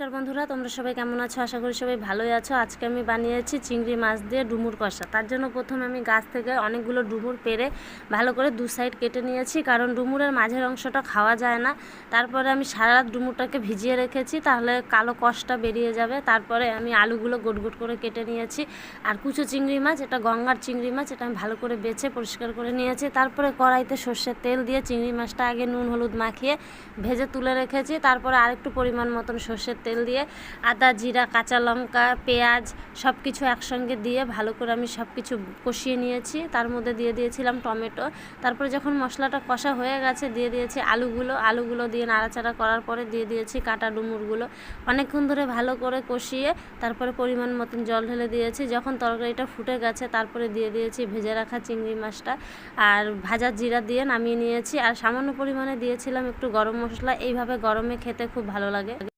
নমস্কার বন্ধুরা, তোমরা সবাই কেমন আছো? আশা করি সবাই ভালোই আছো। আজকে আমি বানিয়েছি চিংড়ি মাছ দিয়ে ডুমুর কষা। তার জন্য প্রথমে আমি গাছ থেকে অনেকগুলো ডুমুর পেড়ে ভালো করে দু সাইড কেটে নিয়েছি, কারণ ডুমুরের মাঝের অংশটা খাওয়া যায় না। তারপরে আমি সারা রাত ডুমুরটাকে ভিজিয়ে রেখেছি, তাহলে কালো কষটা বেরিয়ে যাবে। তারপরে আমি আলুগুলো গোট গোট করে কেটে নিয়েছি। আর কুচো চিংড়ি মাছ, এটা গঙ্গার চিংড়ি মাছ, এটা আমি ভালো করে বেছে পরিষ্কার করে নিয়েছি। তারপরে কড়াইতে সর্ষের তেল দিয়ে চিংড়ি মাছটা আগে নুন হলুদ মাখিয়ে ভেজে তুলে রেখেছি। তারপরে আরেকটু পরিমাণ মতন সর্ষের তেল দিয়ে আদা জিরা কাঁচা লঙ্কা পেঁয়াজ সব কিছু একসঙ্গে দিয়ে ভালো করে আমি সব কিছু কষিয়ে নিয়েছি। তার মধ্যে দিয়ে দিয়েছিলাম টমেটো। তারপরে যখন মশলাটা কষা হয়ে গেছে দিয়ে দিয়েছি আলুগুলো দিয়ে নাড়াচাড়া করার পরে দিয়ে দিয়েছি কাটা ডুমুরগুলো। অনেকক্ষণ ধরে ভালো করে কষিয়ে তারপরে পরিমাণ মতন জল ঢেলে দিয়েছি। যখন তরকারিটা ফুটে গেছে তারপরে দিয়ে দিয়েছি ভেজে রাখা চিংড়ি মাছটা আর ভাজা জিরা দিয়ে নামিয়ে নিয়েছি। আর সামান্য পরিমাণে দিয়েছিলাম একটু গরম মশলা। এইভাবে গরমে খেতে খুব ভালো লাগে।